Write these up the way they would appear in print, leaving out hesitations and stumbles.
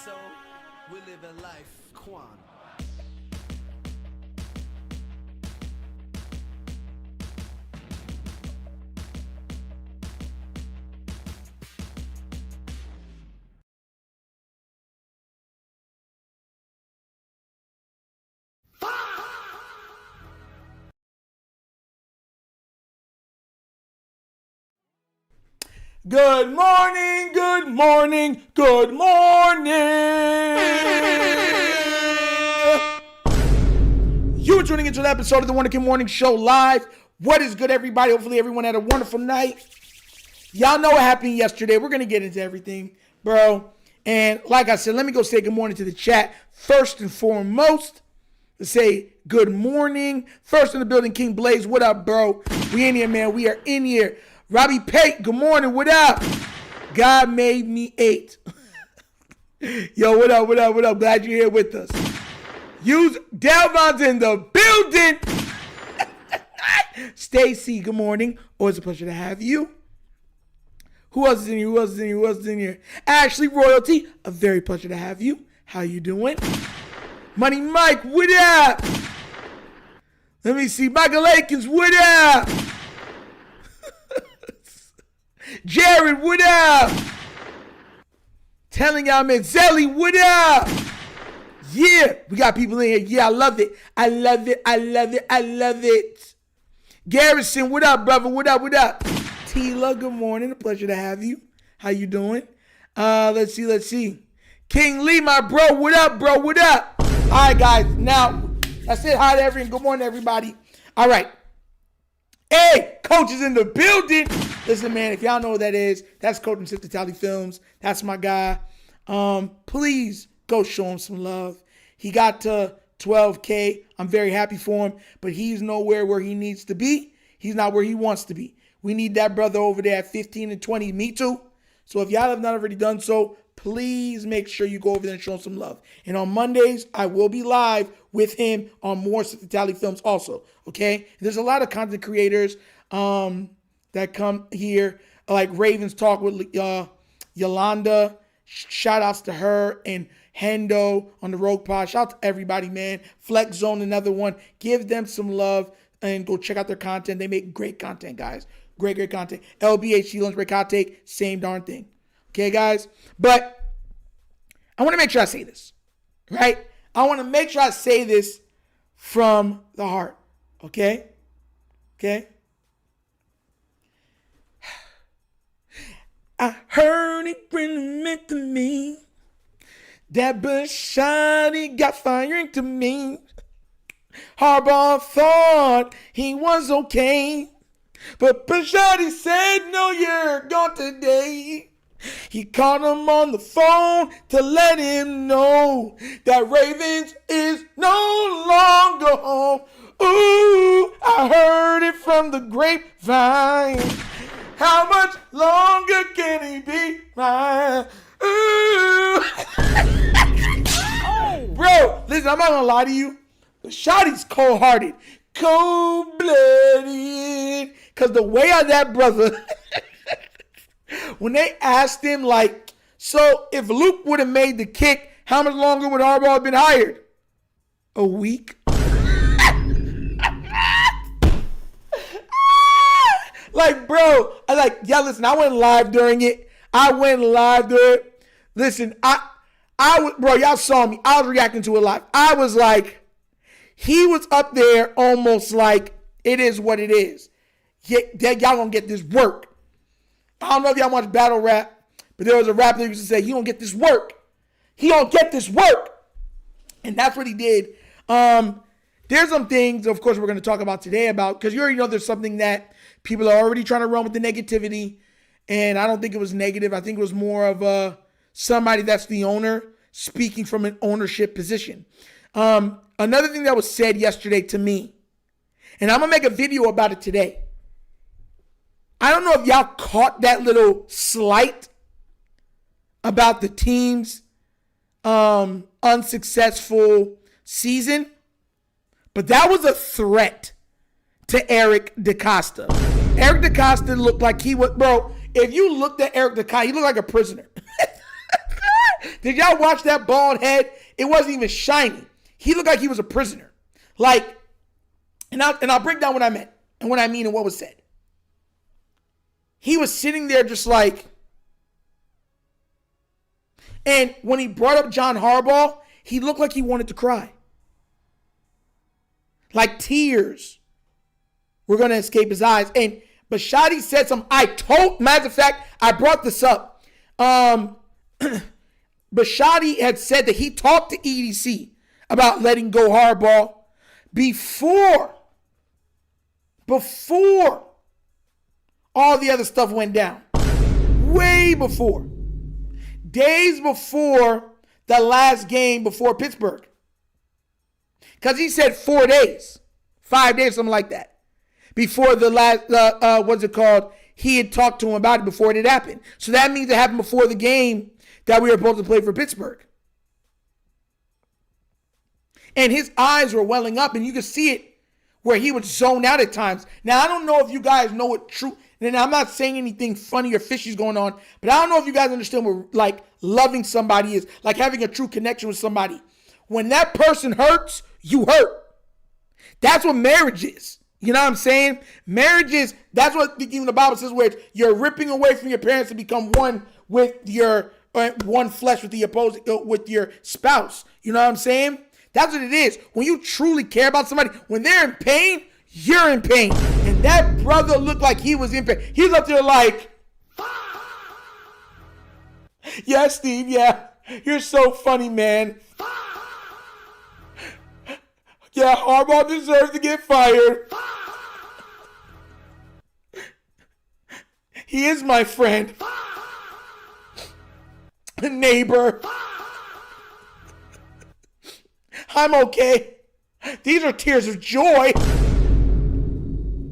So, we live a life, Quan. Good morning, good morning, good morning. You are tuning into an episode of the Wonder Kid Morning Show live. What is good, everybody? Hopefully everyone had a wonderful night. Y'all know what happened yesterday. We're going to get into everything, bro. And like I said, let me go say good morning to the chat. First and foremost, to say good morning. First in the building, King Blaze. What up, bro? We in here, man. We are in here. Robbie Pate, good morning. What up? God made me 8. Yo, what up, what up, what up? Glad you're here with us. Use Delvon's in the building. Stacy, good morning. Always a pleasure to have you. Who else is in here? Who else is in here? Who else is in here? Ashley Royalty, a very pleasure to have you. How you doing? Money Mike, what up? Let me see. Michael Akins, what up? Jared, what up? Telling y'all, man, Zelly, what up? Yeah, we got people in here. Yeah, I love it. I love it. I love it. I love it. Garrison, what up, brother? What up? What up? Tila, good morning. A pleasure to have you. How you doing? Let's see. King Lee, my bro, what up, bro? What up? All right, guys. Now, that's it. Hi to everyone. Good morning, everybody. All right. Hey, Coach is in the building. Listen, man, if y'all know what that is, that's Coach from Hospitality Films. That's my guy. Please go show him some love. He got to 12K. I'm very happy for him, but he's nowhere where he needs to be. He's not where he wants to be. We need that brother over there at 15 and 20. Me too. So if y'all have not already done so, please make sure you go over there and show him some love. And on Mondays, I will be live with him on more Hospitality Films also, okay? There's a lot of content creators that come here, like Ravens Talk with Yolanda. Shout outs to her and Hendo on the Rogue Pod. Shout out to everybody, man. Flex Zone, another one. Give them some love and go check out their content. They make great content, guys. Great content. LBHC Lunch Break Hot Take, same darn thing. Okay, guys? But I want to make sure I say this, right? I want to make sure I say this from the heart, okay? Okay? I heard it really meant to me that Bisciotti got fired to me. Harbaugh thought he was okay, but Bisciotti said, no, you're gone today. He called him on the phone to let him know that Ravens is no longer home. Ooh, I heard it from the grapevine. How much longer can he be mine? Ooh. Bro, listen, I'm not gonna lie to you, but Shotty's cold-hearted, cold-blooded, because the way of that brother, when they asked him, like, so if Luke would have made the kick, how much longer would Harbaugh have been hired? A week? Like, bro, listen, I went live during it. Listen, bro, y'all saw me. I was reacting to it live. I was like, he was up there almost like, it is what it is. Y'all gonna get this work. I don't know if y'all watch battle rap, but there was a rapper that used to say, he don't get this work. He don't get this work. And that's what he did. There's some things, of course, we're going to talk about today because you already know there's something that people are already trying to run with the negativity. And I don't think it was negative. I think it was more of somebody that's the owner speaking from an ownership position. Another thing that was said yesterday to me, and I'm going to make a video about it today. I don't know if y'all caught that little slight about the team's unsuccessful season, but that was a threat to Eric DeCosta. Eric DeCosta looked like he was, bro, if you looked at Eric DeCosta, he looked like a prisoner. Did y'all watch that bald head? It wasn't even shiny. He looked like he was a prisoner. Like, and I'll break down what I meant and what I mean and what was said. He was sitting there just like, and when he brought up John Harbaugh, he looked like he wanted to cry. Like tears were going to escape his eyes. And Bisciotti said something. Matter of fact, I brought this up. Bisciotti had said that he talked to EDC about letting go Harbaugh before all the other stuff went down. Way before. Days before the last game before Pittsburgh. Because he said 4 days. 5 days, something like that. Before the last, what's it called? He had talked to him about it before it had happened. So that means it happened before the game that we were supposed to play for Pittsburgh. And his eyes were welling up, and you could see it where he would zone out at times. Now, I don't know if you guys know what true, and I'm not saying anything funny or fishy is going on, but I don't know if you guys understand what, like, loving somebody is, like having a true connection with somebody. When that person hurts, you hurt. That's what marriage is. You know what I'm saying? Marriage is, that's what even the Bible says, where you're ripping away from your parents to become one with your, one flesh with the opposing, with your spouse. You know what I'm saying? That's what it is. When you truly care about somebody, when they're in pain, you're in pain. And that brother looked like he was in pain. He's up there like, yeah, Steve, yeah. You're so funny, man. Yeah, Harbaugh deserves to get fired. He is my friend. Neighbor. I'm okay. These are tears of joy.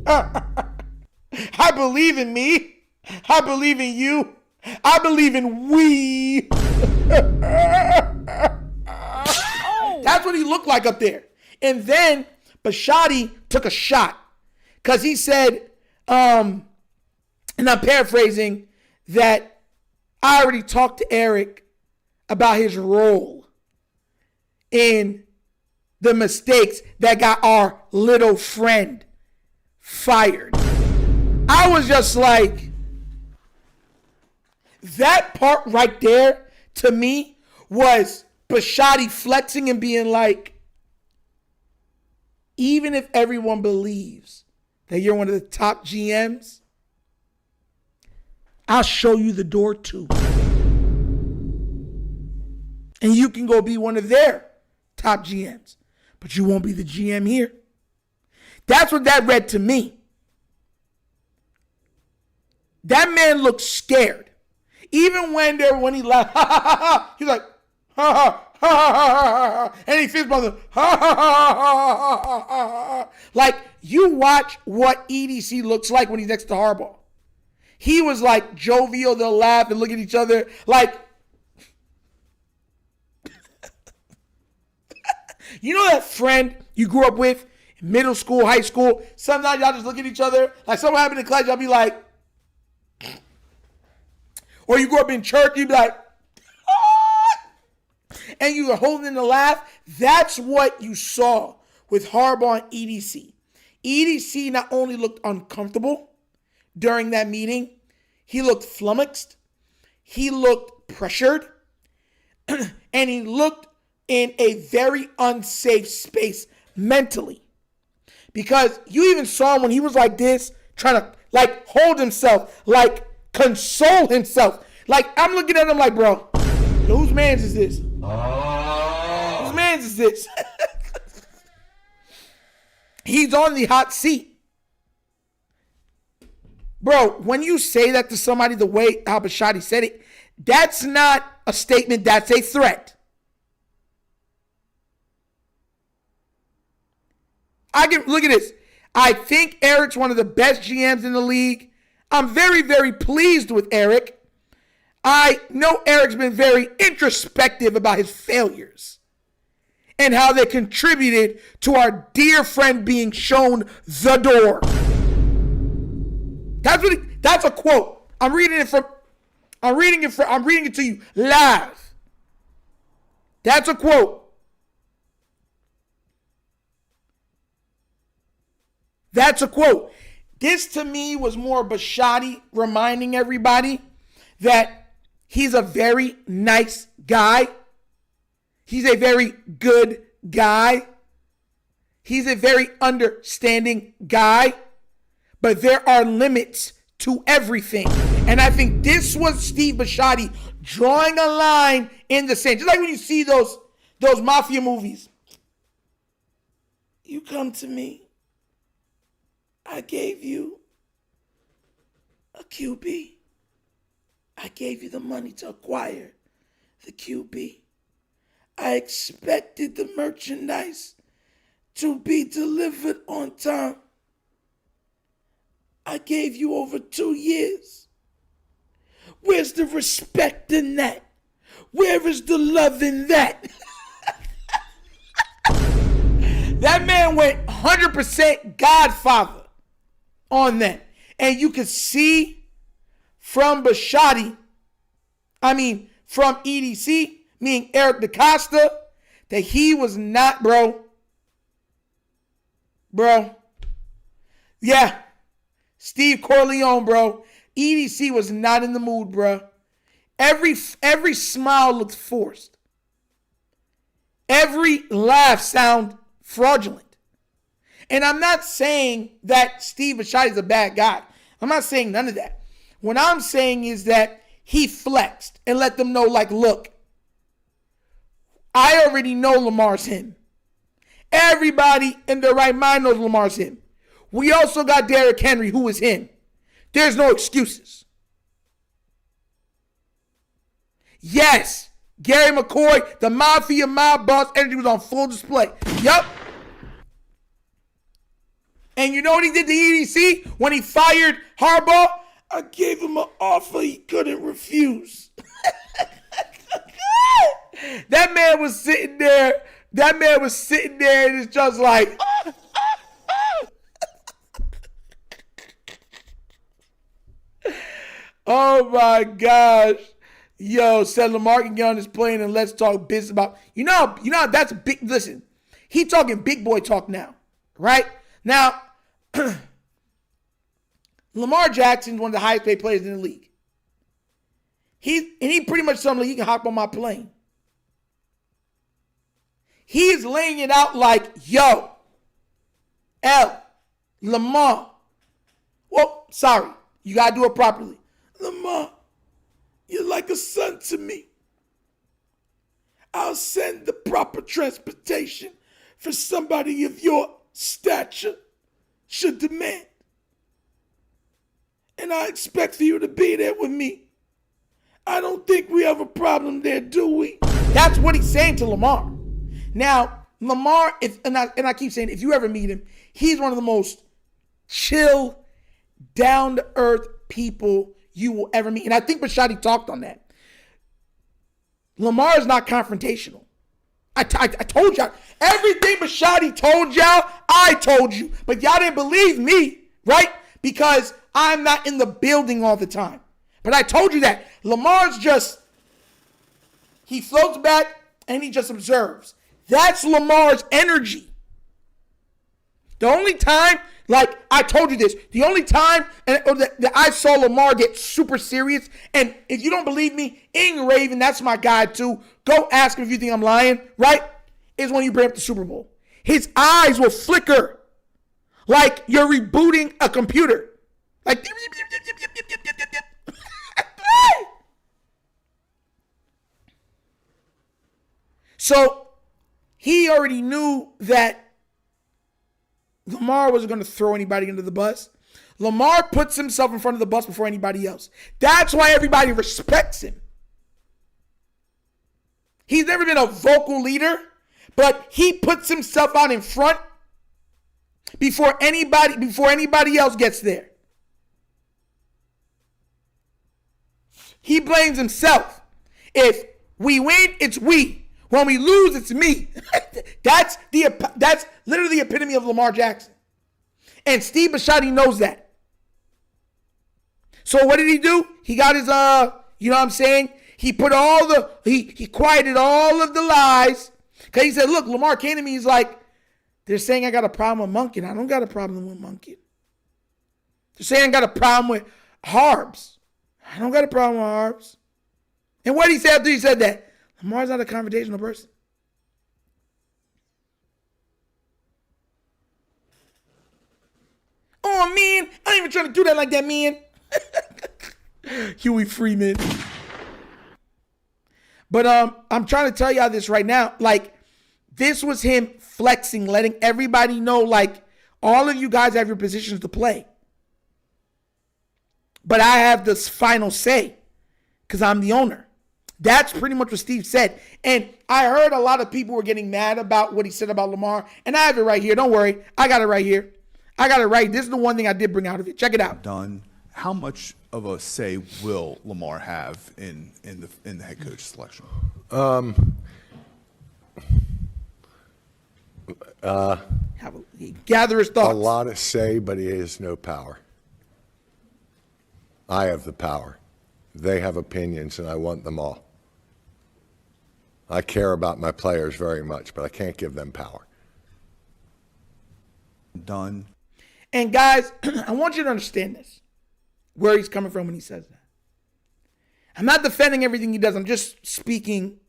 I believe in me. I believe in you. I believe in we. That's what he looked like up there. And then Bisciotti took a shot because he said, and I'm paraphrasing, that I already talked to Eric about his role in the mistakes that got our little friend fired. I was just like, that part right there to me was Bisciotti flexing and being like, even if everyone believes that you're one of the top GMs, I'll show you the door too. And you can go be one of their top GMs, but you won't be the GM here. That's what that read to me. That man looked scared. Even when he laughed, ha ha ha ha, he's like, ha ha. Ha, ha, ha, ha, ha. And he fist bumped him. Ha, ha, ha, ha, ha, ha. Like, you watch what EDC looks like when he's next to Harbaugh. He was like jovial. They'll laugh and look at each other. Like, you know that friend you grew up with in middle school, high school? Sometimes y'all just look at each other. Like, something happened in class, y'all be like, or you grew up in church, you'd be like, and you were holding in the laugh. That's what you saw with Harbaugh and EDC. EDC not only looked uncomfortable during that meeting, he looked flummoxed, he looked pressured, and he looked in a very unsafe space mentally. Because you even saw him when he was like this, trying to like hold himself, like console himself. Like, I'm looking at him like, bro, whose man's is this? Whose man's is this? He's on the hot seat. Bro, when you say that to somebody the way Al Bisciotti said it, that's not a statement, that's a threat. Look at this. I think Eric's one of the best GMs in the league. I'm very, very pleased with Eric. I know Eric's been very introspective about his failures and how they contributed to our dear friend being shown the door. That's a quote. I'm reading it to you live. That's a quote. That's a quote. This to me was more Bisciotti reminding everybody that he's a very nice guy. He's a very good guy. He's a very understanding guy. But there are limits to everything. And I think this was Steve Bisciotti drawing a line in the sand. Just like when you see those mafia movies. You come to me. I gave you a QB. I gave you the money to acquire the QB. I expected the merchandise to be delivered on time. I gave you over 2 years. Where's the respect in that? Where is the love in that? That man went 100% Godfather on that. And you can see from Bisciotti, from EDC, meaning Eric DaCosta, that he was not, bro. Yeah. Steve Corleone, bro. EDC was not in the mood, bro. Every smile looked forced. Every laugh sounded fraudulent. And I'm not saying that Steve Bisciotti is a bad guy. I'm not saying none of that. What I'm saying is that he flexed and let them know, like, look, I already know Lamar's him. Everybody in their right mind knows Lamar's him. We also got Derrick Henry, who is him. There's no excuses. Yes, Gary McCoy, the Mafia mob boss energy was on full display. Yup. And you know what he did to EDC when he fired Harbaugh? I gave him an offer he couldn't refuse. That man was sitting there and it's just like, oh my gosh. Yo, said Lamar can get on this plane and let's talk business about, you know, that's big. Listen, he talking big boy talk now, right? Now, Lamar Jackson's one of the highest paid players in the league. He pretty much something like he can hop on my plane. He's laying it out like, yo, Lamar. Well, sorry, you got to do it properly. Lamar, you're like a son to me. I'll send the proper transportation for somebody of your stature should demand. And I expect for you to be there with me. I don't think we have a problem there, do we? That's what he's saying to Lamar. Now, Lamar, and I keep saying, if you ever meet him, he's one of the most chill, down-to-earth people you will ever meet. And I think Bisciotti talked on that. Lamar is not confrontational. I told y'all. Everything Bisciotti told y'all, I told you. But y'all didn't believe me, right? Because I'm not in the building all the time. But I told you that. Lamar's just, he floats back and he just observes. That's Lamar's energy. The only time, like I told you this, the only time that I saw Lamar get super serious, and if you don't believe me, Ing Raven, that's my guy too. Go ask him if you think I'm lying, right? Is when you bring up the Super Bowl. His eyes will flicker like you're rebooting a computer. Like, so he already knew that Lamar wasn't going to throw anybody under the bus. Lamar puts himself in front of the bus before anybody else. That's why everybody respects him. He's never been a vocal leader, but he puts himself out in front before anybody else gets there. He blames himself. If we win, it's we. When we lose, it's me. That's literally the epitome of Lamar Jackson. And Steve Bisciotti knows that. So what did he do? He got his, you know what I'm saying? he put he quieted all of the lies. Because he said, look, Lamar came to me, he's like, they're saying I got a problem with Monken. I don't got a problem with Monken. They're saying I got a problem with Harbs. I don't got a problem with Harbs. And what he said after he said that? Lamar's not a confrontational person. Oh, man, I ain't even trying to do that like that, man. Huey Freeman. But I'm trying to tell y'all this right now. Like, this was him flexing, letting everybody know, like, all of you guys have your positions to play. But I have this final say because I'm the owner. That's pretty much what Steve said. And I heard a lot of people were getting mad about what he said about Lamar. And I have it right here. Don't worry. I got it right here. I got it right. This is the one thing I did bring out of it. Check it out. Done. How much of a say will Lamar have in the head coach selection? Gather his thoughts. A lot of say, but he has no power. I have the power. They have opinions, and I want them all. I care about my players very much, but I can't give them power. Done. And guys, I want you to understand this, where he's coming from when he says that. I'm not defending everything he does. I'm just speaking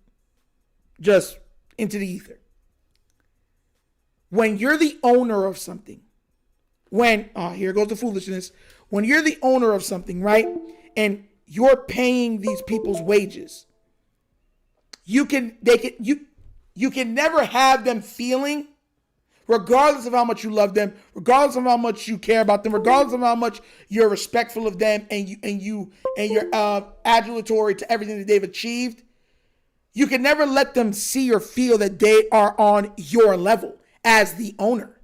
just into the ether. When you're the owner of something, here goes the foolishness. When you're the owner of something, right, and you're paying these people's wages, you can never have them feeling, regardless of how much you love them, regardless of how much you care about them, regardless of how much you're respectful of them and you're adulatory to everything that they've achieved, you can never let them see or feel that they are on your level as the owner.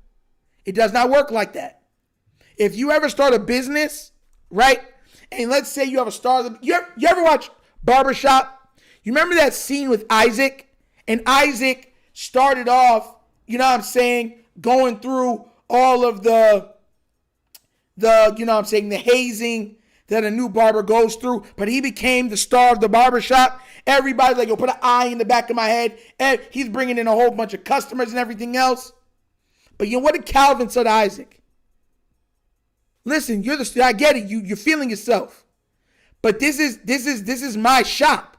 It does not work like that. If you ever start a business, right, and let's say you have a star, you ever watch Barbershop? You remember that scene with Isaac? And Isaac started off, you know what I'm saying, going through all of the hazing that a new barber goes through, but he became the star of the barbershop. Everybody's like, yo, put an eye in the back of my head. And he's bringing in a whole bunch of customers and everything else. But you know what did Calvin say to Isaac? Listen, I get it. You're feeling yourself. But this is my shop.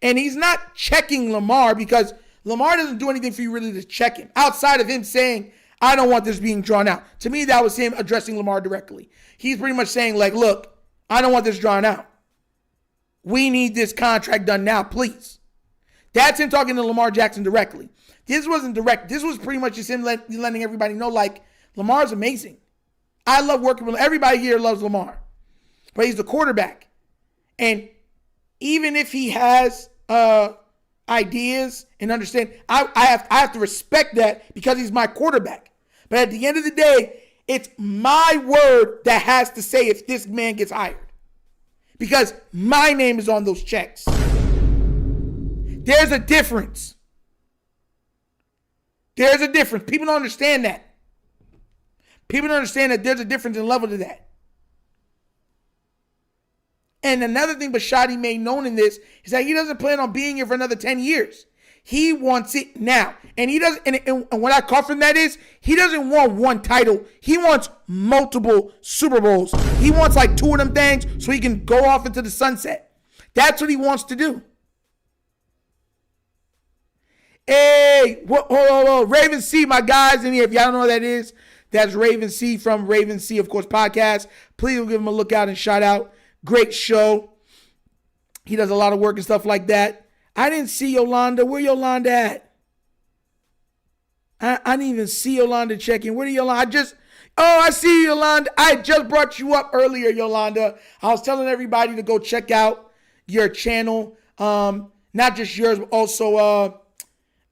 And he's not checking Lamar because Lamar doesn't do anything for you really to check him. Outside of him saying, I don't want this being drawn out. To me, that was him addressing Lamar directly. He's pretty much saying, like, look, I don't want this drawn out. We need this contract done now, please. That's him talking to Lamar Jackson directly. This wasn't direct. This was pretty much just him letting everybody know, like, Lamar's amazing. I love working with him. Everybody here loves Lamar. But he's the quarterback. And even if he has ideas and understand, I have to respect that because he's my quarterback. But at the end of the day, it's my word that has to say if this man gets hired. Because my name is on those checks. There's a difference. There's a difference. People don't understand that. People don't understand that there's a difference in level to that. And another thing Bisciotti made known in this is that he doesn't plan on being here for another 10 years. He wants it now. And he doesn't, and what I caught from that is he doesn't want one title. He wants multiple Super Bowls. He wants like 2 of them things so he can go off into the sunset. That's what he wants to do. Hey, whoa. Raven C, my guys in here. If y'all don't know what that is, that's Raven C from Raven C, of course, podcast. Please give him a look out and shout out. Great show. He does a lot of work and stuff like that. I didn't see Yolanda. Where Yolanda at? I didn't even see Yolanda checking. Where did Yolanda? I see you, Yolanda. I just brought you up earlier, Yolanda. I was telling everybody to go check out your channel. Not just yours, but also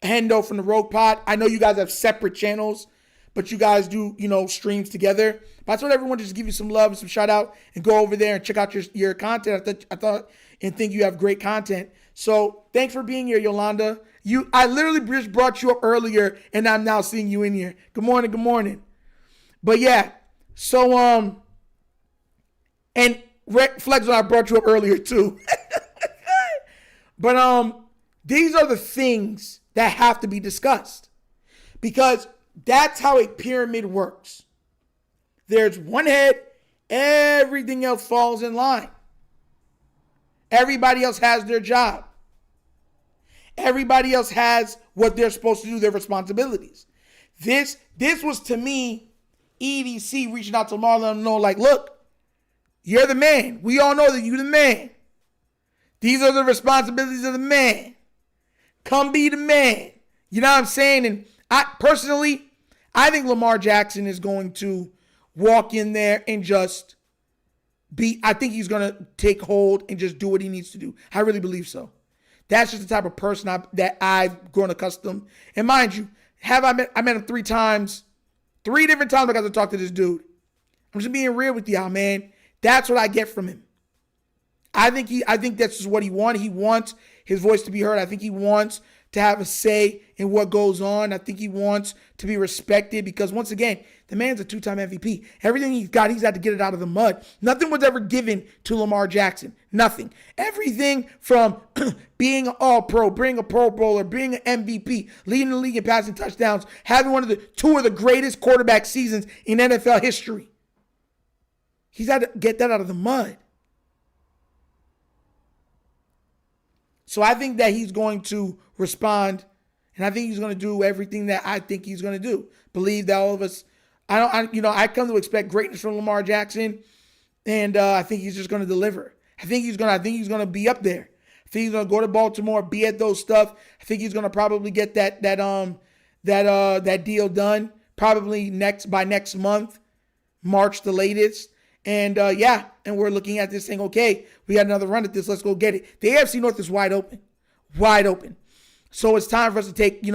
Hendo from the Rogue Pod. I know you guys have separate channels, but you guys do, streams together. But I told everyone to just give you some love and some shout out and go over there and check out your content. I thought and think you have great content. So thanks for being here, Yolanda. I literally just brought you up earlier and I'm now seeing you in here. Good morning. But yeah, so, and Flex, I brought you up earlier too. But these are the things that have to be discussed because that's how a pyramid works. There's one head, everything else falls in line. Everybody else has their job. Everybody else has what they're supposed to do, their responsibilities. This was, to me, EDC reaching out to Lamar, letting them know, like, look, you're the man. We all know that you're the man. These are the responsibilities of the man. Come be the man. You know what I'm saying? And I think Lamar Jackson is going to walk in there and just I think he's going to take hold and just do what he needs to do. I really believe so. That's just the type of person that I've grown accustomed. And mind you, I met him 3 times. 3 different times I got to talk to this dude. I'm just being real with y'all, man. That's what I get from him. I think that's just what he wants. He wants his voice to be heard. I think he wants to have a say in what goes on. I think he wants to be respected because, once again, the man's a 2-time MVP. Everything he's got, he's had to get it out of the mud. Nothing was ever given to Lamar Jackson. Nothing. Everything from being an all-pro, being a Pro Bowler, being an MVP, leading the league in passing touchdowns, having 2 of the greatest quarterback seasons in NFL history. He's had to get that out of the mud. So I think that he's going to respond, and I think he's going to do everything that I think he's going to do. Believe that all of us, I come to expect greatness from Lamar Jackson, and I think he's just going to deliver. I think he's going to be up there. I think he's going to go to Baltimore, be at those stuff. I think he's going to probably get that deal done probably by next month, March the latest. And and we're looking at this saying, okay, we got another run at this. Let's go get it. The AFC North is wide open. Wide open. So it's time for us to take,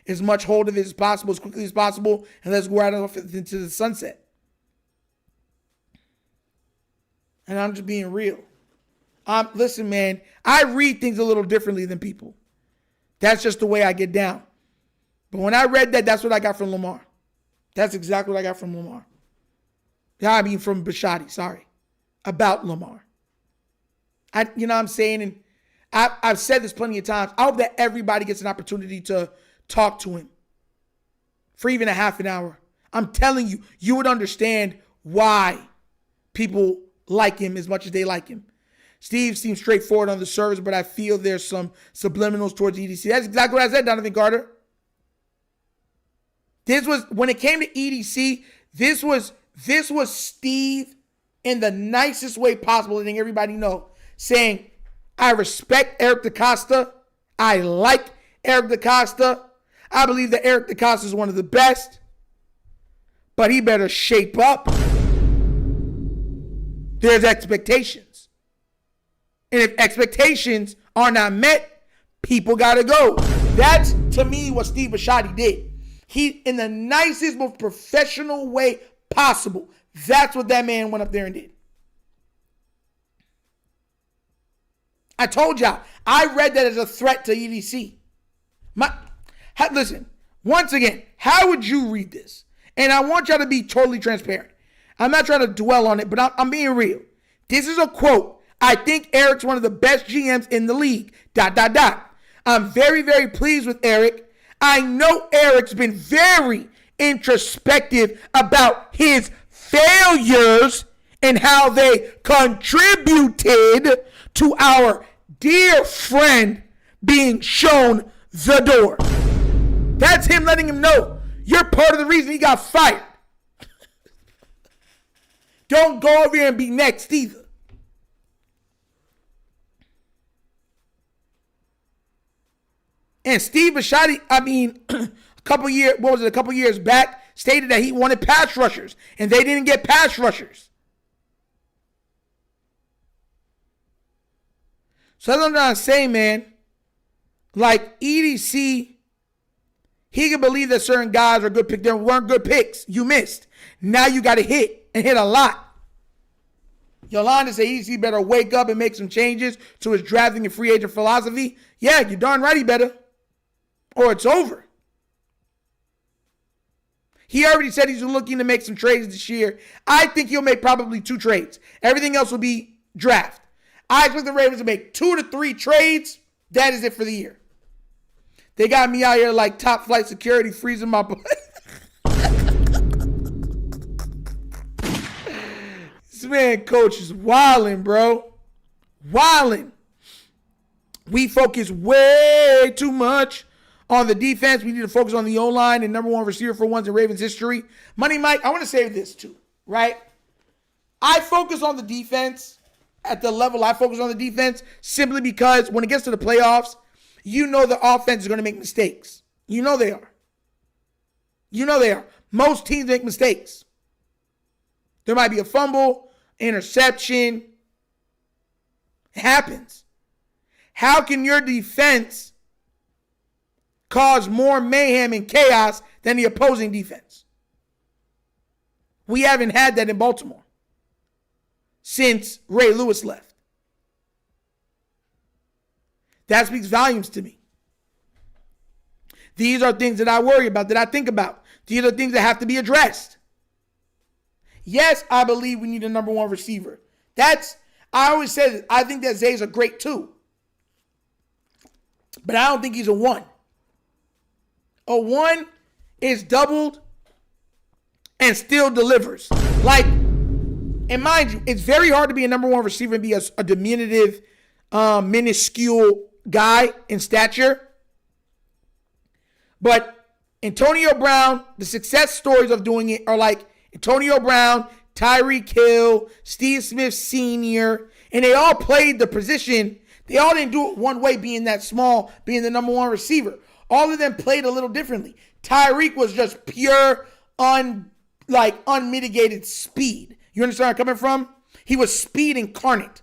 as much hold of it as possible, as quickly as possible, and let's go right off into the sunset. And I'm just being real. Listen, man, I read things a little differently than people. That's just the way I get down. But when I read that, that's what I got from Lamar. That's exactly what I got from Lamar. From Bisciotti, sorry. About Lamar. You know what I'm saying? And I've said this plenty of times. I hope that everybody gets an opportunity to talk to him for even a half an hour. I'm telling you, you would understand why people like him as much as they like him. Steve seems straightforward on the service, but I feel there's some subliminals towards EDC. That's exactly what I said, Donovan Carter. When it came to EDC, this was Steve in the nicest way possible, letting everybody know, saying, I respect Eric DeCosta. I like Eric DeCosta. I believe that Eric DeCosta is one of the best, but he better shape up. There's expectations. And if expectations are not met, people got to go. That's, to me, what Steve Bisciotti did. He, in the nicest, most professional way possible. That's what that man went up there and did. I told y'all, I read that as a threat to EDC. Listen, once again, how would you read this? And I want y'all to be totally transparent. I'm not trying to dwell on it, but I'm being real. This is a quote. I think Eric's one of the best GMs in the league. ... I'm very, very pleased with Eric. I know Eric's been very introspective about his failures and how they contributed to our dear friend being shown the door. That's him letting him know you're part of the reason he got fired. Don't go over here and be next either. And Steve Bisciotti, a couple years back, stated that he wanted pass rushers, and they didn't get pass rushers. So that's what I'm trying to say, man. Like EDC, he can believe that certain guys are good picks. There weren't good picks. You missed. Now you got to hit, and hit a lot. Yolanda said EDC better wake up and make some changes to his drafting and free agent philosophy. Yeah, you're darn right he better. Or it's over. He already said he's looking to make some trades this year. I think he'll make probably 2 trades. Everything else will be draft. I expect the Ravens to make 2 to 3 trades. That is it for the year. They got me out here like top flight security freezing my butt. This man coach is wilding, bro. Wilding. We focus way too much on the defense. We need to focus on the O-line and number 1 receiver for once in Ravens history. Money Mike, I want to say this too, right? I focus on the defense at the level I focus on the defense simply because when it gets to the playoffs, you know the offense is going to make mistakes. You know they are. You know they are. Most teams make mistakes. There might be a fumble, interception. It happens. How can your defense cause more mayhem and chaos than the opposing defense? We haven't had that in Baltimore since Ray Lewis left. That speaks volumes to me. These are things that I worry about, that I think about. These are things that have to be addressed. Yes, I believe we need a number 1 receiver. I always say this. I think that Zay's a great 2. But I don't think he's a 1. A 1 is doubled and still delivers. Like, and mind you, it's very hard to be a number 1 receiver and be a diminutive, minuscule guy in stature. But Antonio Brown, the success stories of doing it are like Antonio Brown, Tyreek Hill, Steve Smith Sr., and they all played the position. They all didn't do it one way, being that small, being the number 1 receiver. All of them played a little differently. Tyreek was just pure, unmitigated speed. You understand where I'm coming from? He was speed incarnate.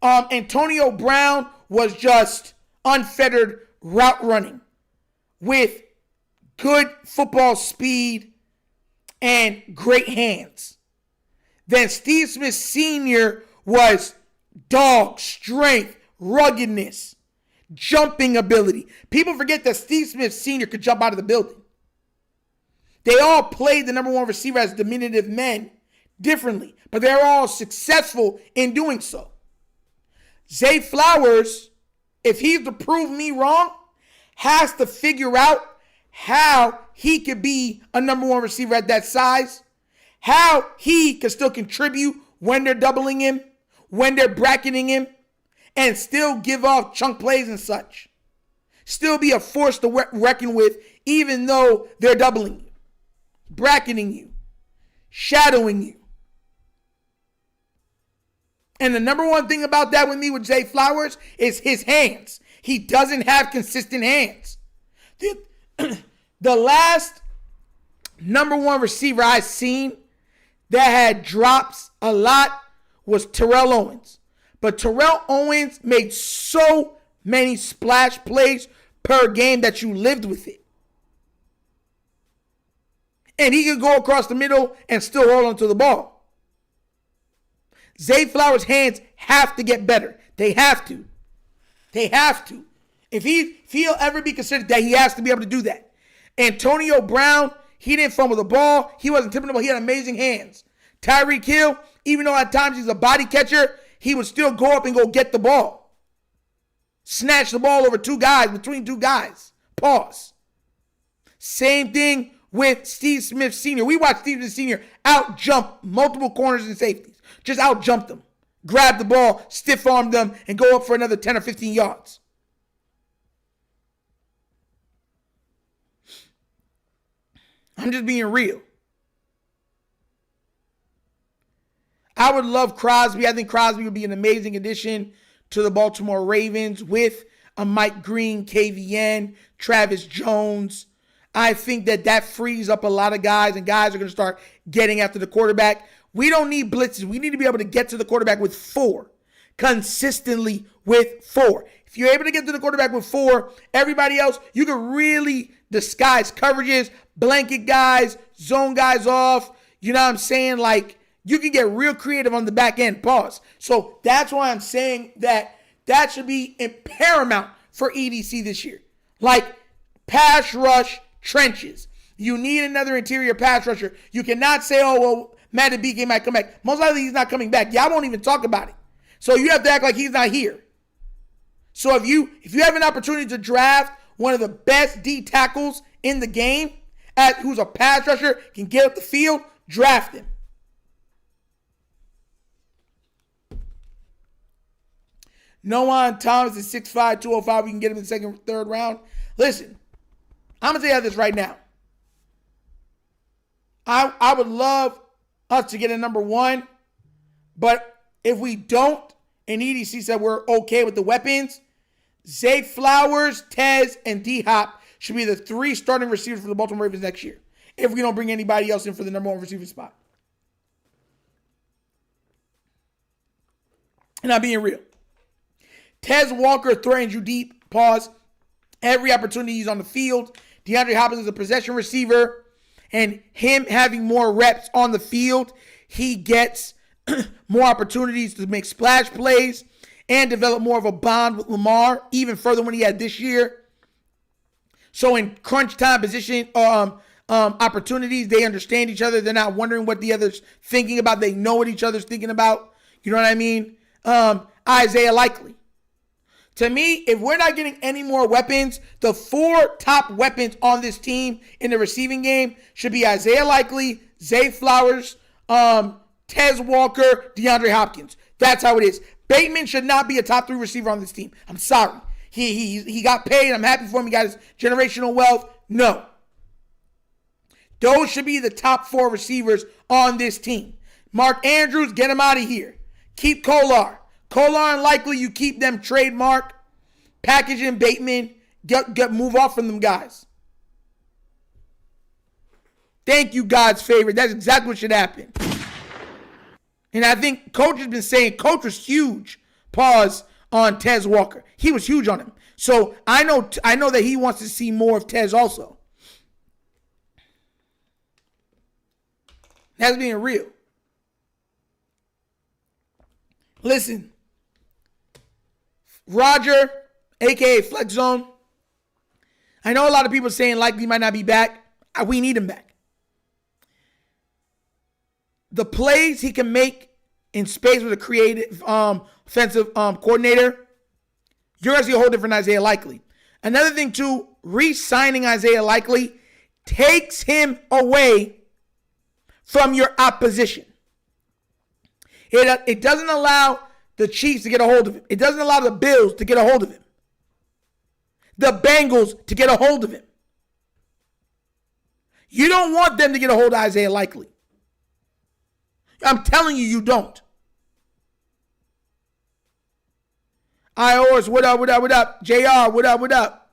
Antonio Brown was just unfettered route running with good football speed and great hands. Then Steve Smith Sr. was dog strength, ruggedness, jumping ability. People forget that Steve Smith Sr. could jump out of the building. They all played the number 1 receiver as diminutive men differently, but they're all successful in doing so. Zay Flowers, if he's to prove me wrong, has to figure out how he could be a number 1 receiver at that size, how he can still contribute when they're doubling him, when they're bracketing him, and still give off chunk plays and such. Still be a force to reckon with, even though they're doubling you, bracketing you, shadowing you. And the number 1 thing about that with me with Zay Flowers is his hands. He doesn't have consistent hands. The last number 1 receiver I seen that had drops a lot was Terrell Owens. But Terrell Owens made so many splash plays per game that you lived with it. And he could go across the middle and still hold onto the ball. Zay Flowers' hands have to get better. They have to. They have to. If he'll ever be considered that, he has to be able to do that. Antonio Brown, he didn't fumble the ball. He wasn't tipping the ball. He had amazing hands. Tyreek Hill, even though at times he's a body catcher, he would still go up and go get the ball. Snatch the ball over 2 guys, between 2 guys. Pause. Same thing with Steve Smith Sr. We watched Steve Smith Sr. out-jump multiple corners and safeties. Just out-jump them. Grab the ball, stiff-arm them, and go up for another 10 or 15 yards. I'm just being real. I would love Crosby. I think Crosby would be an amazing addition to the Baltimore Ravens with a Mike Green, KVN, Travis Jones. I think that frees up a lot of guys, and guys are going to start getting after the quarterback. We don't need blitzes. We need to be able to get to the quarterback with 4. Consistently with 4. If you're able to get to the quarterback with 4, everybody else, you can really disguise coverages, blanket guys, zone guys off. You know what I'm saying? Like, you can get real creative on the back end. Pause. So that's why I'm saying that should be paramount for EDC this year. Like, pass rush trenches. You need another interior pass rusher. You cannot say, oh, well, Matt BK might come back. Most likely he's not coming back. Y'all won't even talk about it. So you have to act like he's not here. So if you have an opportunity to draft one of the best D tackles in the game, who's a pass rusher, can get up the field, draft him. Noah Thomas is 6'5", 205. We can get him in the second, third round. Listen, I'm going to tell you this right now. I would love us to get a number one, but if we don't, and EDC said we're okay with the weapons, Zay Flowers, Tez, and D-Hop should be the 3 starting receivers for the Baltimore Ravens next year, if we don't bring anybody else in for the number 1 receiver spot. And I'm being real. Tez Walker threatens you deep. Pause. Every opportunity he's on the field. DeAndre Hopkins is a possession receiver. And him having more reps on the field, he gets more opportunities to make splash plays and develop more of a bond with Lamar, even further than he had this year. So in crunch time position opportunities, they understand each other. They're not wondering what the other's thinking about. They know what each other's thinking about. You know what I mean? Isaiah Likely. To me, if we're not getting any more weapons, the 4 top weapons on this team in the receiving game should be Isaiah Likely, Zay Flowers, Tez Walker, DeAndre Hopkins. That's how it is. Bateman should not be a top 3 receiver on this team. I'm sorry. He got paid. I'm happy for him. He got his generational wealth. No. Those should be the top 4 receivers on this team. Mark Andrews, get him out of here. Keep Kolar. Kolar and Likely, you keep them trademark. Package in Bateman. Move off from them guys. Thank you, God's favorite. That's exactly what should happen. And I think Coach has been saying, Coach was huge. Pause on Tez Walker. He was huge on him. So I know that he wants to see more of Tez also. That's being real. Listen. Roger, a.k.a. Flex Zone. I know a lot of people saying Likely might not be back. We need him back. The plays he can make in space with a creative offensive coordinator, you're going to see a whole different Isaiah Likely. Another thing, too, re-signing Isaiah Likely takes him away from your opposition. It doesn't allow the Chiefs to get a hold of him. It doesn't allow the Bills to get a hold of him. The Bengals to get a hold of him. You don't want them to get a hold of Isaiah Likely. I'm telling you, you don't. IORS, what up, what up, what up? JR, what up, what up?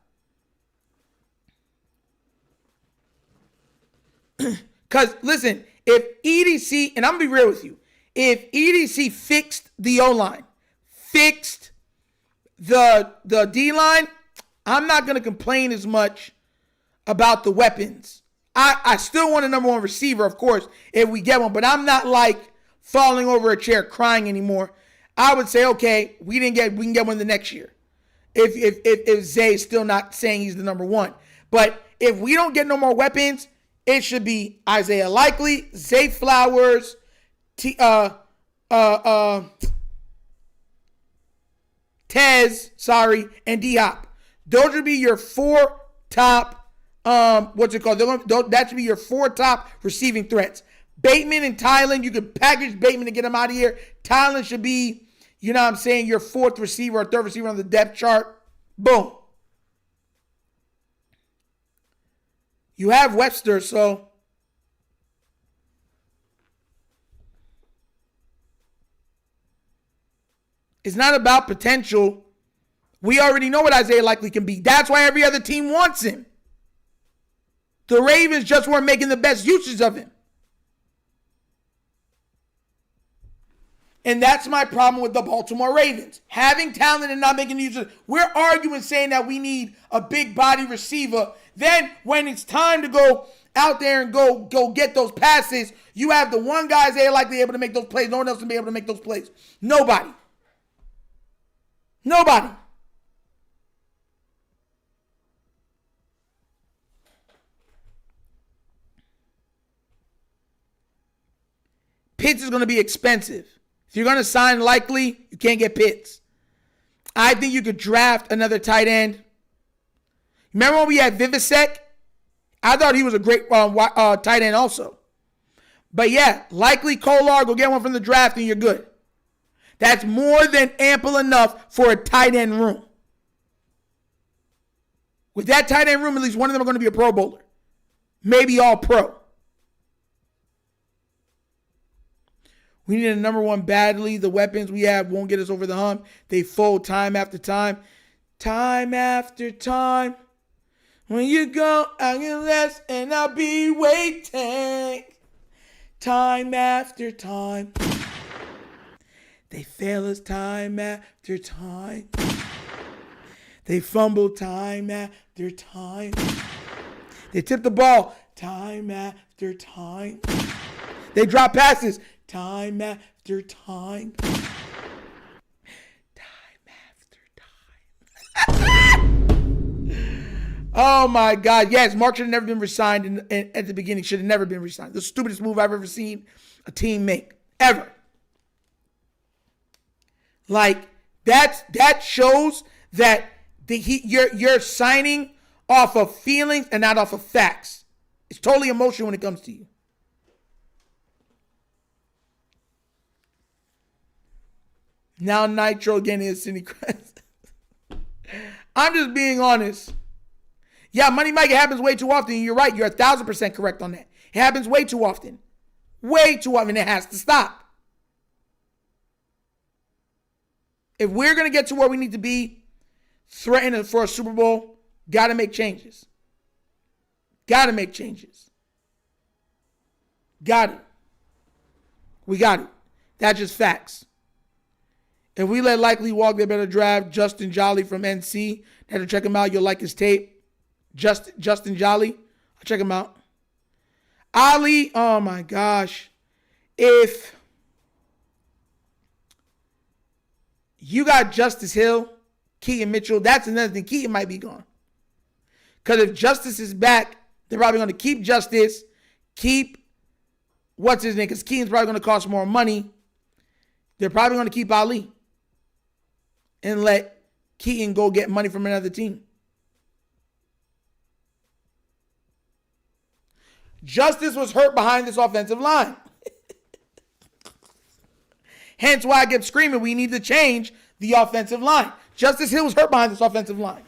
Because, listen, if EDC, and I'm going to be real with you, if EDC fixed the O-line, fixed the D-line, I'm not going to complain as much about the weapons. I still want a number 1 receiver, of course, if we get one, but I'm not like falling over a chair crying anymore. I would say, okay, we can get one the next year. If Zay is still not saying he's the number 1. But if we don't get no more weapons, it should be Isaiah Likely, Zay Flowers, Tez, and D-Hop. Those would be your 4 top, that should be your 4 top receiving threats. Bateman and Tylen, you could package Bateman to get him out of here. Tylen should be, you know what I'm saying, your 4th receiver or 3rd receiver on the depth chart. Boom. You have Webster, so it's not about potential. We already know what Isaiah Likely can be. That's why every other team wants him. The Ravens just weren't making the best uses of him. And that's my problem with the Baltimore Ravens. Having talent and not making use of it. We're arguing saying that we need a big body receiver. Then when it's time to go out there and go get those passes, you have the one guy Isaiah Likely able to make those plays. No one else can be able to make those plays. Nobody. Pitts is going to be expensive. If you're going to sign Likely, you can't get Pitts. I think you could draft another tight end. Remember when we had Vivasek? I thought he was a great tight end also. But yeah, Likely, Kolar, go get one from the draft and you're good. That's more than ample enough for a tight end room. With that tight end room, at least one of them are going to be a Pro Bowler. Maybe all pro. We need a number one badly. The weapons we have won't get us over the hump. They fold time after time. Time after time. When you go, I'll get less and I'll be waiting. Time after time. They fail us time after time. They fumble time after time. They tip the ball time after time. They drop passes time after time. Time after time. Oh my God. Yes, Mark should have never been resigned at the beginning. Should have never been resigned. The stupidest move I've ever seen a team make. Ever. Like, that shows that you're signing off of feelings and not off of facts. It's totally emotional when it comes to you. Now Nitro getting his Cindy Crest. I'm just being honest. Yeah, Money Mike, it happens way too often. You're right. You're 1,000% correct on that. It happens way too often. Way too often. It has to stop. If we're going to get to where we need to be, threatening for a Super Bowl, got to make changes. Got to make changes. Got it. We got it. That's just facts. If we let Likely walk, they better draft Justin Jolly from NC. Better check him out. You'll like his tape. Justin Jolly. I'll check him out. Ali, oh my gosh. If you got Justice Hill, Keaton Mitchell, that's another thing. Keaton might be gone. Because if Justice is back, they're probably going to keep Justice, keep what's his name, because Keaton's probably going to cost more money. They're probably going to keep Ali and let Keaton go get money from another team. Justice was hurt behind this offensive line. Hence why I kept screaming, we need to change the offensive line. Justice Hill was hurt behind this offensive line.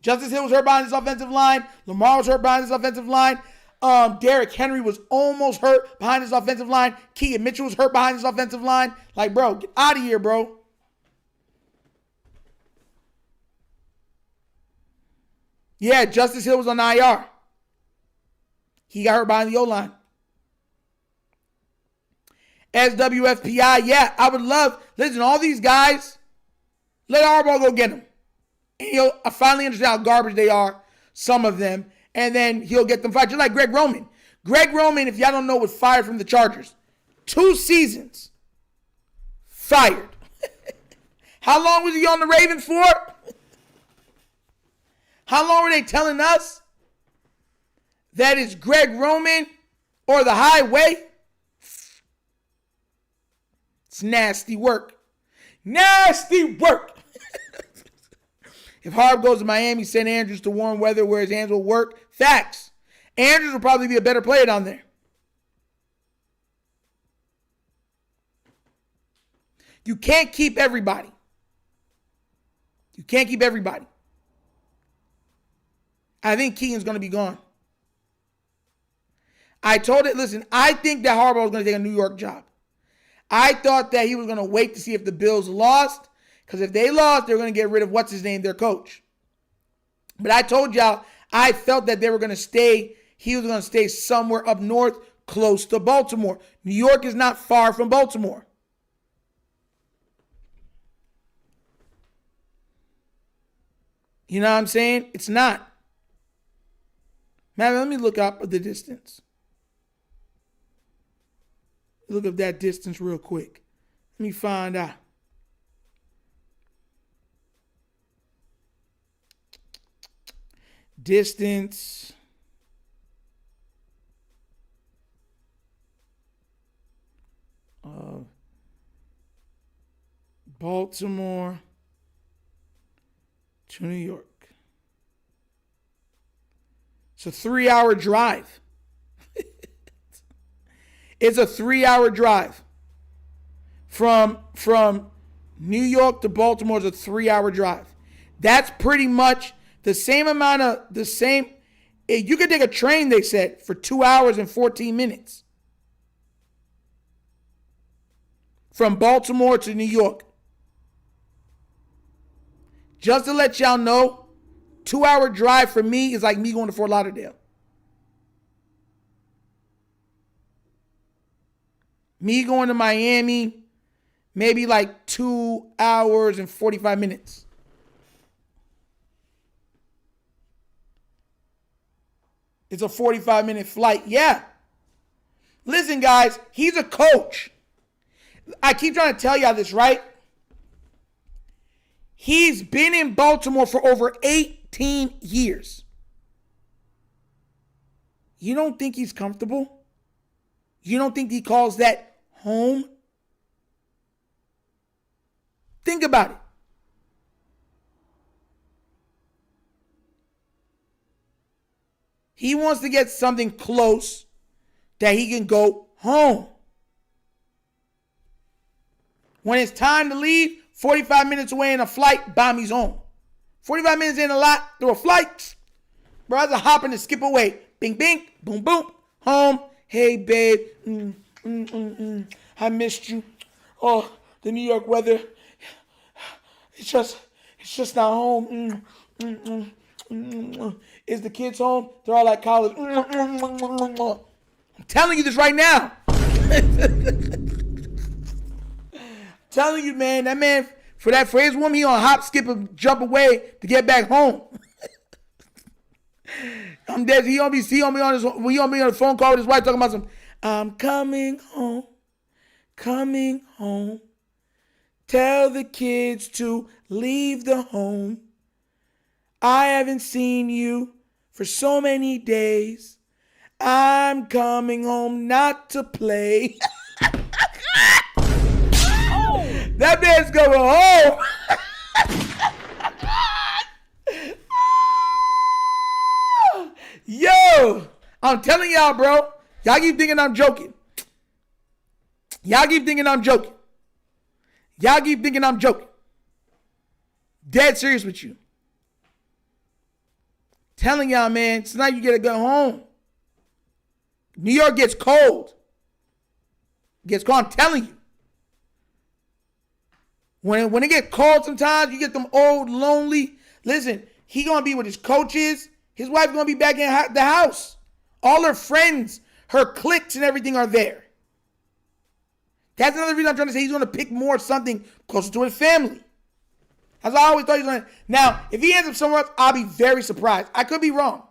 Justice Hill was hurt behind this offensive line. Lamar was hurt behind this offensive line. Derrick Henry was almost hurt behind this offensive line. Keaton Mitchell was hurt behind this offensive line. Like, bro, get out of here, bro. Yeah, Justice Hill was on IR. He got hurt behind the O-line. SWFPI, yeah, I would love, listen, all these guys, let Harbaugh go get them. And I finally understand how garbage they are, some of them, and then he'll get them fired. Just like Greg Roman. Greg Roman, if y'all don't know, was fired from the Chargers. 2 seasons. Fired. How long was he on the Ravens for? How long were they telling us that it's Greg Roman or the highway? It's nasty work. Nasty work. If Harb goes to Miami, send Andrews to warm weather where his hands will work. Facts. Andrews will probably be a better player down there. You can't keep everybody. You can't keep everybody. I think Keaton's going to be gone. I told it, listen, I think that Harbaugh was going to take a New York job. I thought that he was going to wait to see if the Bills lost, because if they lost, they were going to get rid of what's-his-name, their coach. But I told y'all, I felt that they were going to stay, he was going to stay somewhere up north, close to Baltimore. New York is not far from Baltimore. You know what I'm saying? It's not. Man, let me look up the distance. Look up that distance real quick. Let me find out. Distance. Baltimore to New York. It's a 3-hour drive. It's a 3-hour drive. From New York to Baltimore is a 3-hour drive. That's pretty much the same amount of you could take a train, they said, for 2 hours and 14 minutes. From Baltimore to New York. Just to let y'all know, 2-hour drive for me is like me going to Fort Lauderdale. Me going to Miami, maybe like 2 hours and 45 minutes. It's a 45-minute flight. Yeah. Listen, guys, he's a coach. I keep trying to tell y'all this, right? He's been in Baltimore for over 18 years. You don't think he's comfortable? You don't think he calls that home? Think about it. He wants to get something close that he can go home. When it's time to leave, 45 minutes away in a flight, bam, he's home. 45 minutes in a lot, through a flight, bro, that's a hop and a skip away. Bing, bing, boom, boom, home. Hey, babe, I missed you. Oh, the New York weather, it's just not home. Is the kids home? They're all at college. I'm telling you this right now. Telling you, man, that man, for his woman, he on hop, skip, and jump away to get back home. I'm dead. He on me on the phone call with his wife talking about some, I'm coming home. Tell the kids to leave the home. I haven't seen you for so many days. I'm coming home not to play. That man's going home. Yo, I'm telling y'all, bro. Y'all keep thinking I'm joking. Dead serious with you. Telling y'all, man, tonight you gotta go home. New York gets cold. I'm telling you. When it gets cold sometimes, you get them old, lonely. Listen, he gonna be with his coaches. His wife gonna be back in the house. All her friends, her cliques and everything are there. That's another reason I'm trying to say he's gonna pick more something closer to his family. As I always thought he was gonna. Now, if he ends up somewhere else, I'll be very surprised. I could be wrong.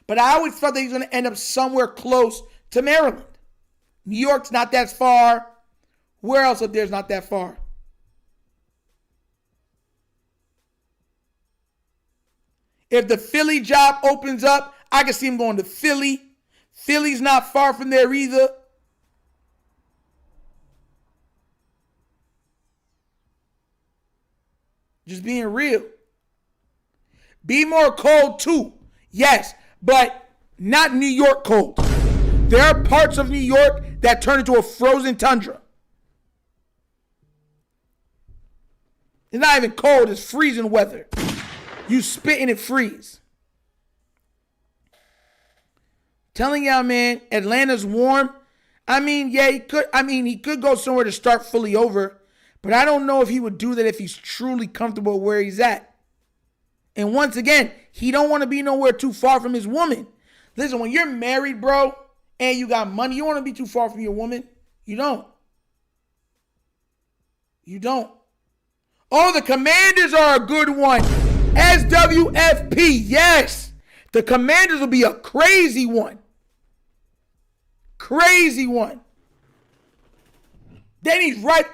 But I always thought that he's gonna end up somewhere close to Maryland. New York's not that far. Where else up there is not that far? If the Philly job opens up, I can see him going to Philly. Philly's not far from there either. Just being real. Be more cold too. Yes, but not New York cold. There are parts of New York that turn into a frozen tundra. It's not even cold, it's freezing weather. You spit and it freeze. Telling y'all, man, Atlanta's warm. I mean, yeah, he could go somewhere to start fully over, but I don't know if he would do that if he's truly comfortable where he's at. And once again, he don't want to be nowhere too far from his woman. Listen, when you're married, bro, and you got money, you want to be too far from your woman? You don't. Oh, the Commanders are a good one. SWFP, yes. The Commanders will be a crazy one. Then he's right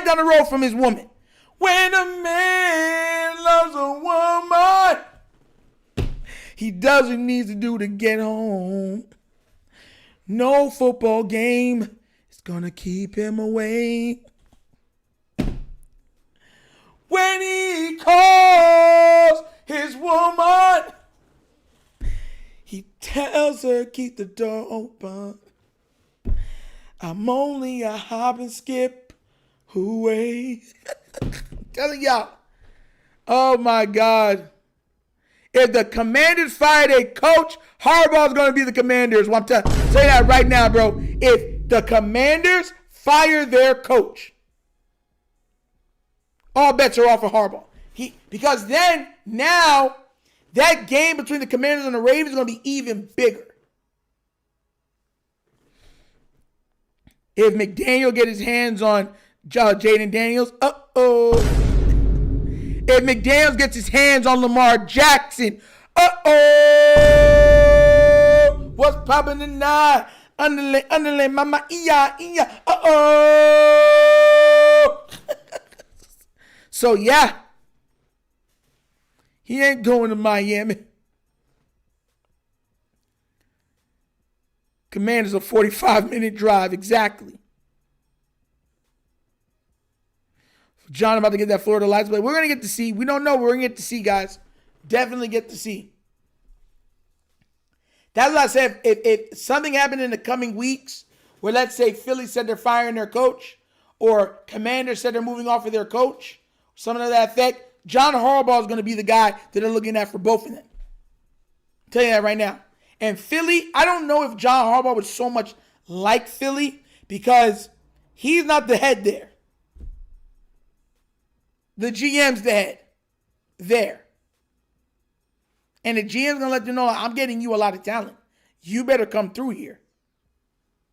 down the road from his woman. When a man loves a woman, he does what he needs to do to get home. No football game is gonna keep him away. calls his woman. He tells her, keep the door open. I'm only a hop and skip away. I'm telling y'all. Oh, my God. If the Commanders fired a coach, Harbaugh's going to be the Commanders. Well, I'm telling you that right now, bro. If the Commanders fire their coach, all bets are off for Harbaugh. Because then, now, that game between the Commanders and the Ravens is going to be even bigger. If McDaniel get his hands on Jaden Daniels, If McDaniels gets his hands on Lamar Jackson, what's popping tonight? Underlay, mama, iya, So, yeah. He ain't going to Miami. Commanders a 45-minute drive, exactly. John about to get that Florida license plate. We're going to get to see. We don't know. We're going to get to see, guys. Definitely get to see. That's what I said. If something happened in the coming weeks where, let's say, Philly said they're firing their coach or Commanders said they're moving off of their coach, something to that effect, John Harbaugh is going to be the guy that they're looking at for both of them. I'll tell you that right now. And Philly, I don't know if John Harbaugh was so much like Philly because he's not the head there. The GM's the head there. And the GM's going to let you know, I'm getting you a lot of talent. You better come through here.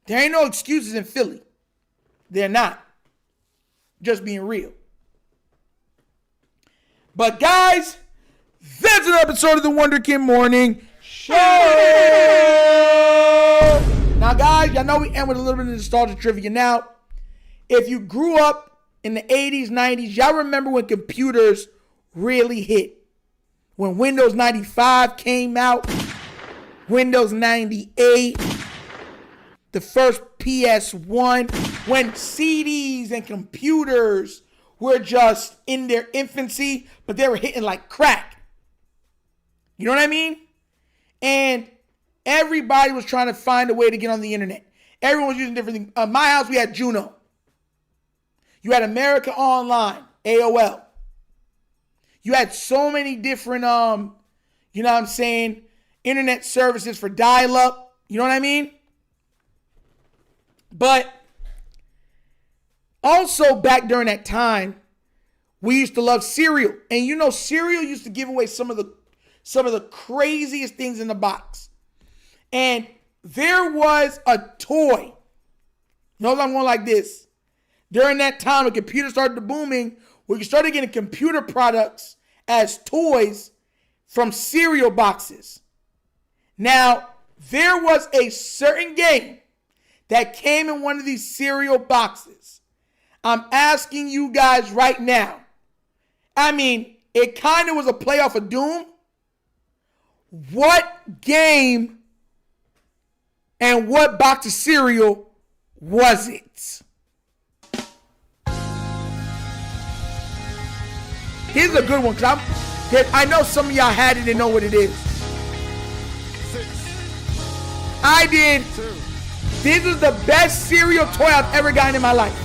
There ain't no excuses in Philly. They're not. Just being real. But guys, that's an episode of the Wunderkind Morning Show. Now guys, y'all know we end with a little bit of nostalgia trivia. Now, if you grew up in the 80s, 90s, y'all remember when computers really hit. When Windows 95 came out, Windows 98, the first PS1, when CDs and computers were just in their infancy, but they were hitting like crack. You know what I mean? And everybody was trying to find a way to get on the internet. Everyone was using different things. My house, we had Juno. You had America Online, AOL. You had so many different, you know what I'm saying, internet services for dial-up. You know what I mean? But also back during that time, we used to love cereal. And you know, cereal used to give away some of the craziest things in the box. And there was a toy. Notice I'm going like this. During that time, when computers started booming, we started getting computer products as toys from cereal boxes. Now, there was a certain game that came in one of these cereal boxes. I'm asking you guys right now. I mean, it kind of was a play off of Doom. What game and what box of cereal was it? Here's a good one, because I know some of y'all had it and know what it is. I did. This was the best cereal toy I've ever gotten in my life.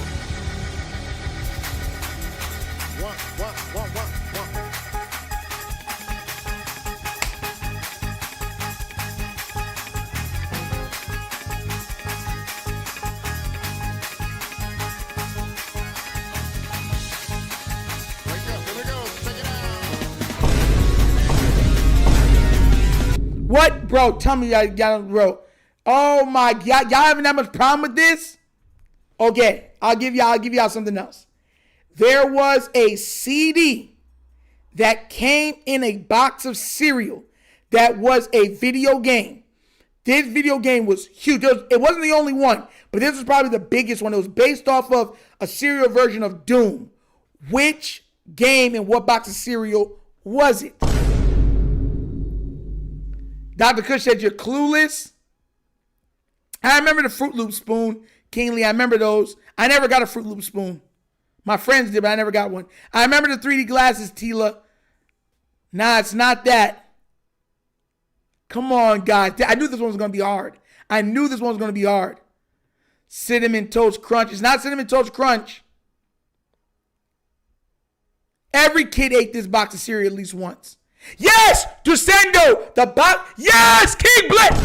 What, bro? Tell me, y'all, bro. Oh my God, y'all having that much problem with this? Okay, I'll give y'all something else. There was a CD that came in a box of cereal that was a video game. This video game was huge. It wasn't the only one, but this was probably the biggest one. It was based off of a cereal version of Doom. Which game and what box of cereal was it? Dr. Kush said you're clueless. I remember the Fruit Loop spoon. King Lee, I remember those. I never got a Fruit Loop spoon. My friends did, but I never got one. I remember the 3D glasses, Tila. Nah, it's not that. Come on, guys. I knew this one was going to be hard. Cinnamon Toast Crunch. It's not Cinnamon Toast Crunch. Every kid ate this box of cereal at least once. Yes! Descendo! The box. Yes! King Blitz!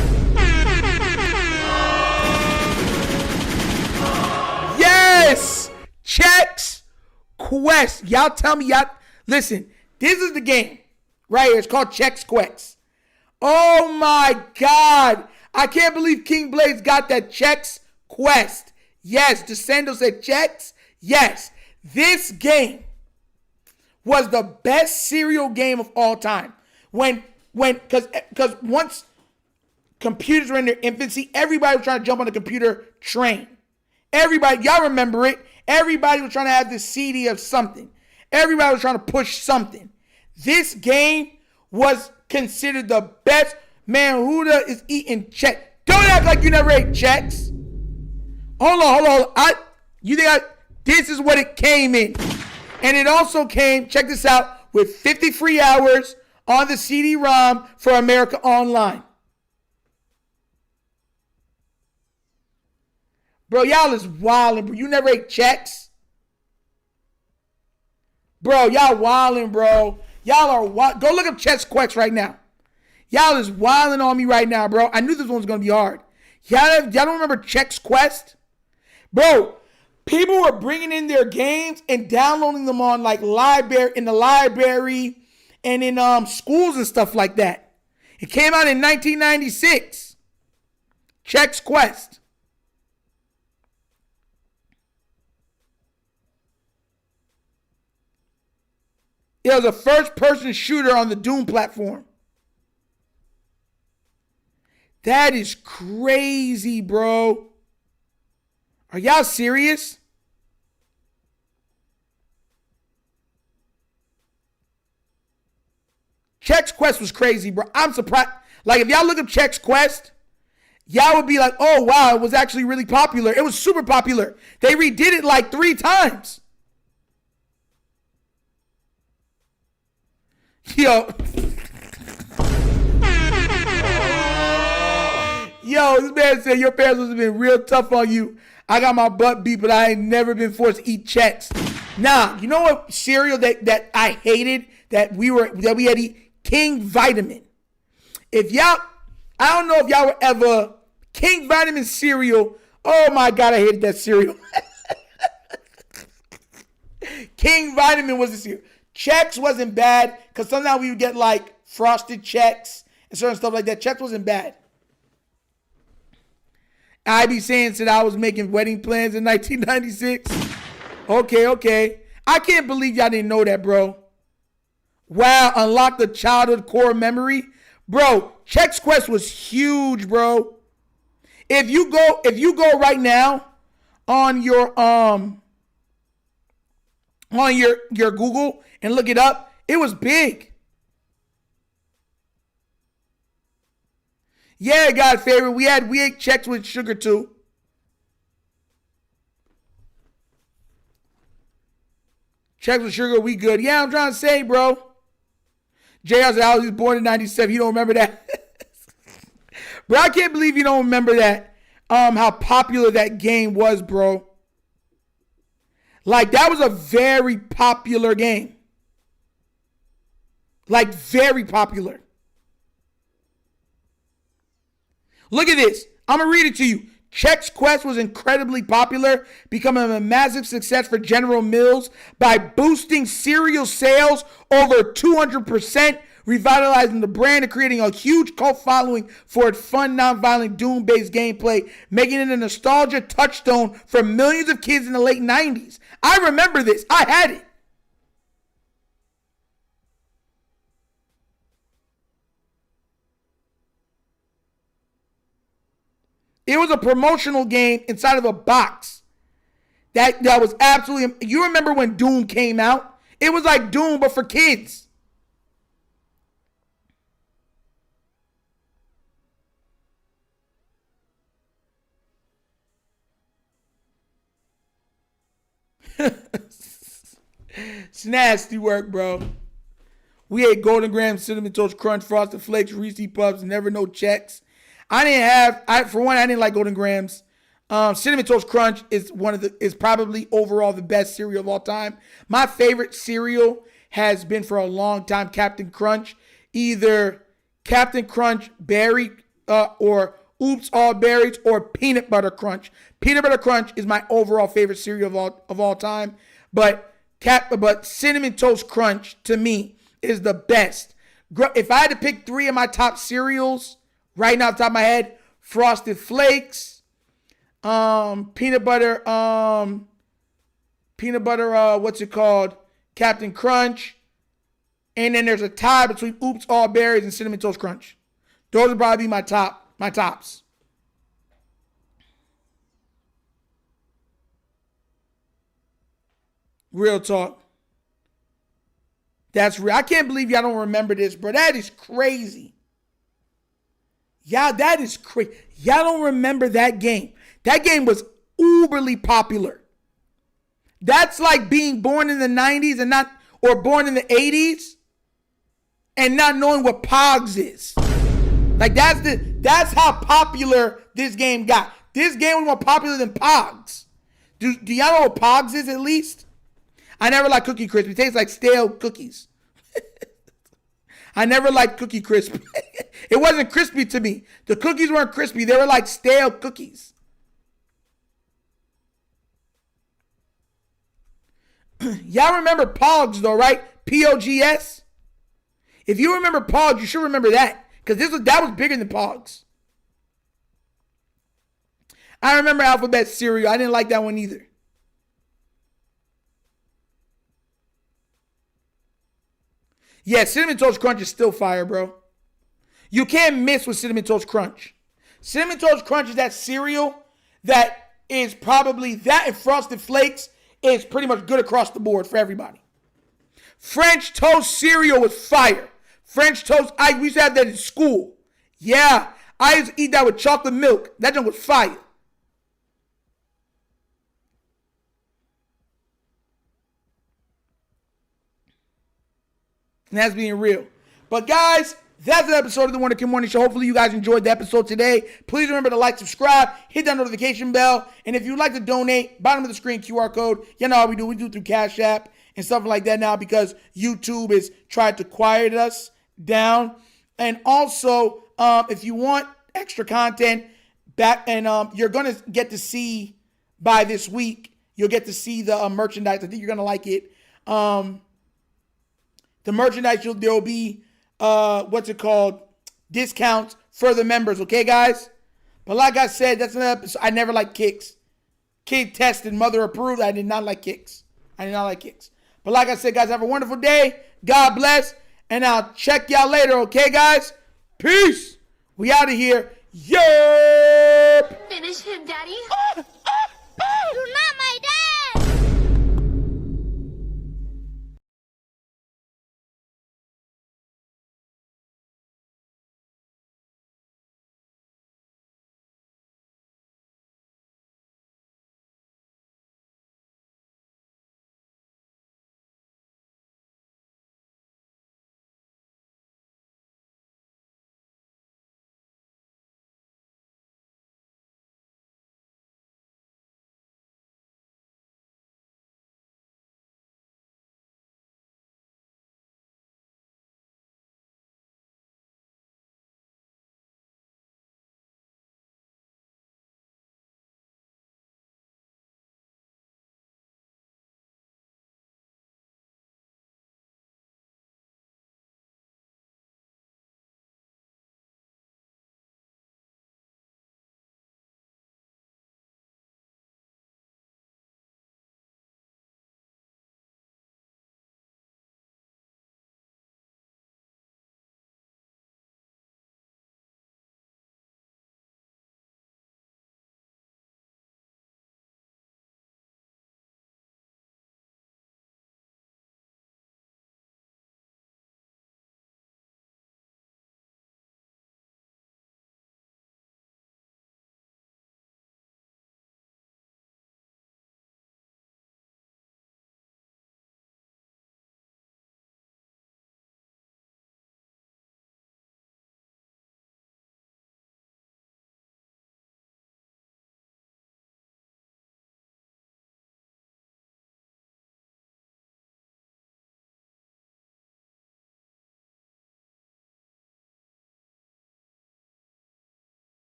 Yes! Chex Quest. Y'all tell me, y'all. Listen, this is the game right here. It's called Chex Quest. Oh my God. I can't believe King Blaze got that Chex Quest. Yes, Descendo said Chex. Yes, this game was the best cereal game of all time. Because once computers were in their infancy, everybody was trying to jump on the computer train. Everybody, y'all remember it. Everybody was trying to have this CD of something. Everybody was trying to push something. This game was considered the best. Man, who is eating Chex? Don't act like you never ate Chex. Hold on. This is what it came in. And it also came, check this out, with 50 free hours on the CD-ROM for America Online. Bro, y'all is wildin', bro. You never ate Chex? Bro, y'all wildin', bro. Y'all are wild. Go look up Chex Quest right now. Y'all is wildin' on me right now, bro. I knew this one was going to be hard. Y'all don't remember Chex Quest? Bro, people were bringing in their games and downloading them on like in the library and in schools and stuff like that. It came out in 1996. Chex Quest. It was a first-person shooter on the Doom platform. That is crazy, bro. Are y'all serious? Chex Quest was crazy, bro. I'm surprised. Like, if y'all look up Chex Quest, y'all would be like, oh, wow, it was actually really popular. It was super popular. They redid it like 3 times. Yo, this man said your parents must have been real tough on you. I got my butt beat, but I ain't never been forced to eat Chex. Nah, you know what cereal that I hated that we had to eat? King Vitamin. I don't know if y'all were ever King Vitamin cereal. Oh my God, I hated that cereal. King Vitamin was the cereal. Chex wasn't bad because sometimes we would get like frosted Chex and certain stuff like that. Chex wasn't bad. I be saying that I was making wedding plans in 1996. Okay. I can't believe y'all didn't know that, bro. Wow, unlock the childhood core memory. Bro, Chex Quest was huge, bro. If you go right now on your Google and look it up, it was big. Yeah, God favorite. We ate Chex with sugar too. Chex with sugar, we good. Yeah, I'm trying to say, bro. JR said I was born in 97. You don't remember that? Bro, I can't believe you don't remember that. How popular that game was, bro. Like, that was a very popular game. Like, very popular. Look at this. I'm going to read it to you. Chex Quest was incredibly popular, becoming a massive success for General Mills by boosting cereal sales over 200%, revitalizing the brand and creating a huge cult following for its fun, non-violent, Doom-based gameplay, making it a nostalgia touchstone for millions of kids in the late 90s. I remember this. I had it. It was a promotional game inside of a box. That was absolutely... You remember when Doom came out? It was like Doom, but for kids. It's nasty work, bro. We ate Golden Grahams, Cinnamon Toast Crunch, Frosted Flakes, Reese's Puffs, Never No Checks. I didn't like Golden Grahams. Cinnamon Toast Crunch is probably overall the best cereal of all time. My favorite cereal has been for a long time Captain Crunch. Either Captain Crunch Berry or Oops All Berries or Peanut Butter Crunch. Peanut Butter Crunch is my overall favorite cereal of all time. But Cinnamon Toast Crunch to me is the best. If I had to pick 3 of my top cereals right now off the top of my head, Frosted Flakes, peanut butter, Captain Crunch, and then there's a tie between Oops All Berries and Cinnamon Toast Crunch. Those would probably be my tops. Real talk. That's real. I can't believe y'all don't remember this, bro. That is crazy. Y'all, that is crazy. Y'all don't remember that game. That game was uberly popular. That's like being born in the 90s or born in the 80s and not knowing what Pogs is. Like that's how popular this game got. This game was more popular than Pogs. Do y'all know what Pogs is at least? I never liked Cookie Crisp. It tastes like stale cookies. I never liked Cookie Crisp. It wasn't crispy to me. The cookies weren't crispy. They were like stale cookies. Y'all remember Pogs though, right? Pogs. If you remember Pogs, you should remember that. Because that was bigger than Pogs. I remember Alphabet cereal. I didn't like that one either. Yeah, Cinnamon Toast Crunch is still fire, bro. You can't miss with Cinnamon Toast Crunch. Cinnamon Toast Crunch is that cereal that is probably that, and Frosted Flakes is pretty much good across the board for everybody. French toast cereal was fire. French toast, we used to have that in school. Yeah, I used to eat that with chocolate milk. That junk was fire. And that's being real. But guys, that's an episode of the Wonder Kid Morning Show. Hopefully you guys enjoyed the episode today. Please remember to like, subscribe, hit that notification bell. And if you'd like to donate, bottom of the screen QR code. You know how we do. We do through CashApp and stuff like that now because YouTube has tried to quiet us down. And also, if you want extra content, you're going to get to see by this week, you'll get to see the merchandise. I think you're going to like it. The merchandise, there will be, discounts for the members, okay, guys? But like I said, that's an episode. I never liked kicks. Kid tested, mother approved. I did not like kicks. But like I said, guys, have a wonderful day. God bless. And I'll check y'all later, okay, guys? Peace. We out of here. Yep. Finish him, Daddy. Do not